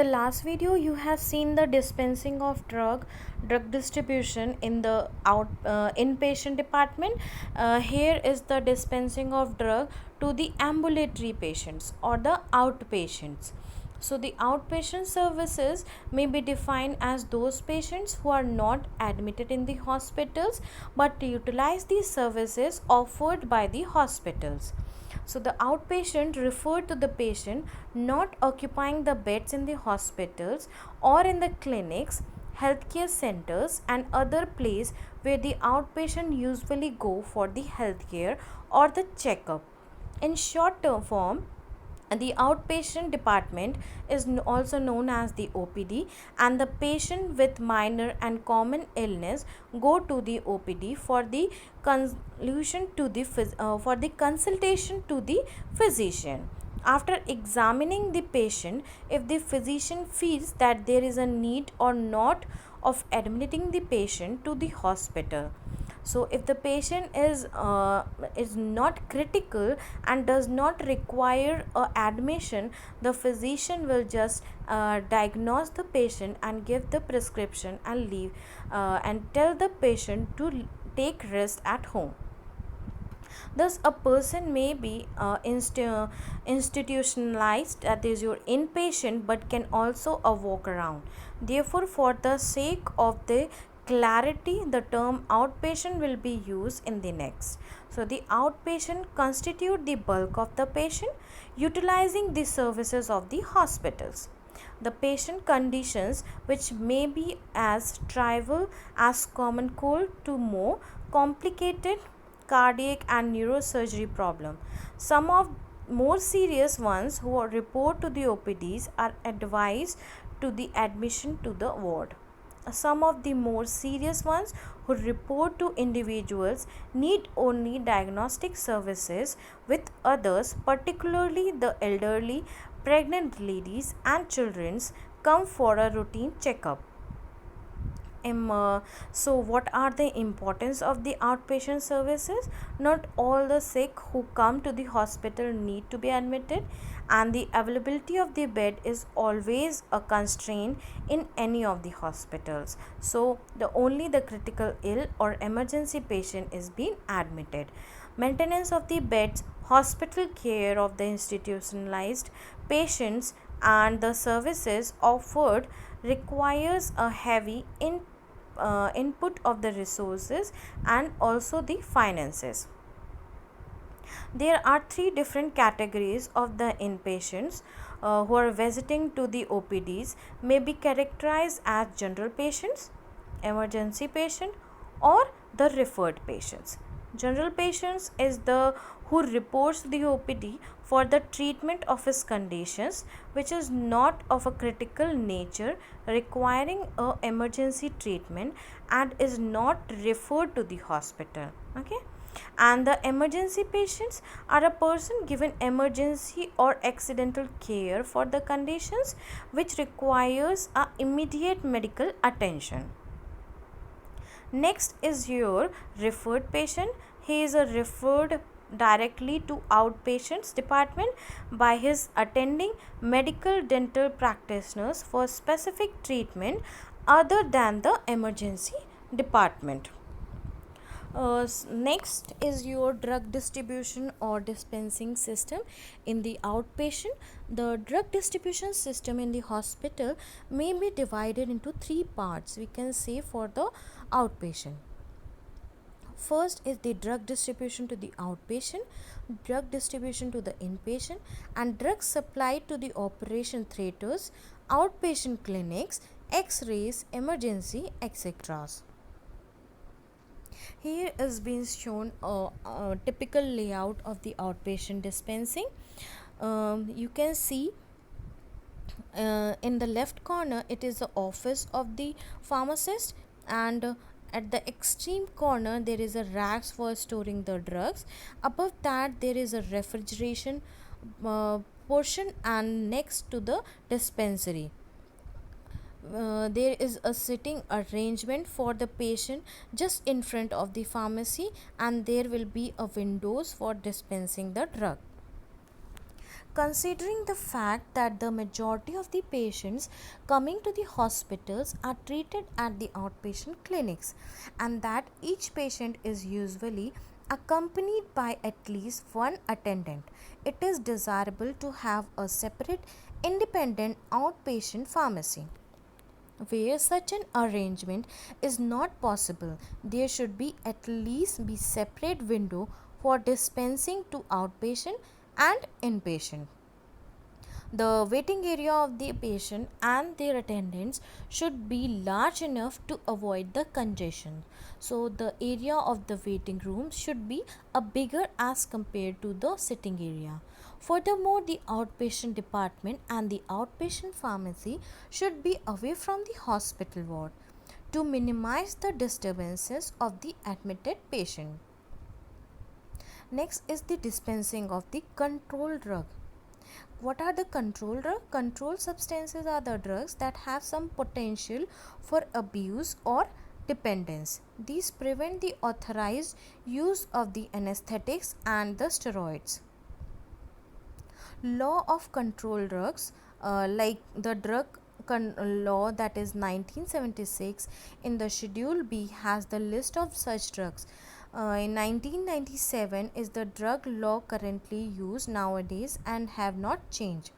the last video you have seen the dispensing of drug distribution in the inpatient department. Here is the dispensing of drug to the ambulatory patients or the outpatients. So the outpatient services may be defined as those patients who are not admitted in the hospitals but utilize the services offered by the hospitals. So the outpatient referred to the patient not occupying the beds in the hospitals or in the clinics, healthcare centers and other place where the outpatient usually go for the healthcare or the checkup. In short term form, the outpatient department is also known as the OPD, and the patient with minor and common illness go to the OPD for the for the consultation to the physician. After examining the patient, if the physician feels that there is a need or not of admitting the patient to the hospital, so if the patient is not critical and does not require a admission, the physician will just diagnose the patient and give the prescription and leave and tell the patient to take rest at home. Thus, a person may be institutionalized, that is, your inpatient, but can also a walk around. Therefore, for the sake of the clarity, the term outpatient will be used in the next. So, the outpatient constitute the bulk of the patient utilizing the services of the hospitals. The patient conditions, which may be as trivial as common cold to more complicated cardiac and neurosurgery problem. Some of more serious ones who are report to the OPDs are advised to the admission to the ward. Some of the more serious ones who report to individuals need only diagnostic services, with others, particularly the elderly, pregnant ladies and children, come for a routine checkup. So what are the importance of the outpatient services? Not all the sick who come to the hospital need to be admitted, and the availability of the bed is always a constraint in any of the hospitals. So the only the critical ill or emergency patient is being admitted. Maintenance of the beds, hospital care of the institutionalized patients and the services offered requires a heavy input of the resources and also the finances. There are three different categories of the inpatients who are visiting to the OPDs, may be characterized as general patients, emergency patient or the referred patients. General patients is the who reports the OPD for the treatment of his conditions which is not of a critical nature requiring a emergency treatment and is not referred to the hospital. Okay, and the emergency patients are a person given emergency or accidental care for the conditions which requires a immediate medical attention. Next is your referred patient. He is a referred directly to outpatients department by his attending medical dental practitioners for specific treatment other than the emergency department. Next is your drug distribution or dispensing system in the outpatient. The drug distribution system in the hospital may be divided into three parts, we can say, for the outpatient. First is the drug distribution to the outpatient, drug distribution to the inpatient, and drugs supplied to the operation theaters, outpatient clinics, x-rays, emergency, etc. Here is being shown a typical layout of the outpatient dispensing. You can see in the left corner it is the office of the pharmacist, and at the extreme corner there is a racks for storing the drugs. Above that there is a refrigeration portion, and next to the dispensary there is a sitting arrangement for the patient just in front of the pharmacy, and there will be a windows for dispensing the drug. Considering the fact that the majority of the patients coming to the hospitals are treated at the outpatient clinics, and that each patient is usually accompanied by at least one attendant, it is desirable to have a separate independent outpatient pharmacy. Where such an arrangement is not possible, there should be at least be separate window for dispensing to outpatient and inpatient. The waiting area of the patient and their attendants should be large enough to avoid the congestion. So the area of the waiting room should be a bigger as compared to the sitting area. Furthermore, the outpatient department and the outpatient pharmacy should be away from the hospital ward to minimize the disturbances of the admitted patient. Next is the dispensing of the controlled drug. What are the controlled drugs? Controlled substances are the drugs that have some potential for abuse or dependence. These prevent the authorized use of the anesthetics and the steroids. Law of controlled drugs, like the law, that is 1976, in the schedule B has the list of such drugs. In 1997 is the drug law currently used nowadays and have not changed,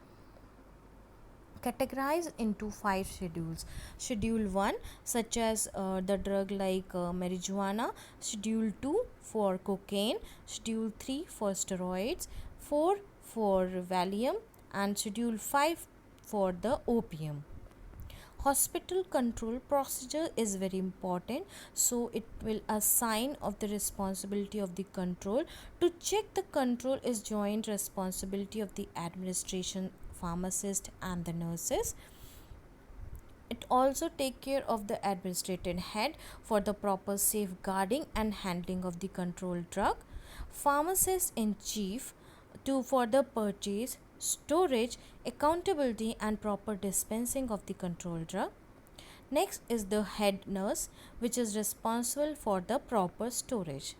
categorized into 5 schedules. Schedule 1, such as the drug like marijuana. Schedule 2 for cocaine. Schedule 3 for steroids. 4 for Valium, and Schedule 5 for the opium. Hospital control procedure is very important, so it will assign of the responsibility of the control. To check the control is joint responsibility of the administration, pharmacist and the nurses. It also take care of the administrative head for the proper safeguarding and handling of the controlled drug. Pharmacist in chief to for the purchase, storage, accountability and proper dispensing of the controlled drug. Next is the head nurse, which is responsible for the proper storage.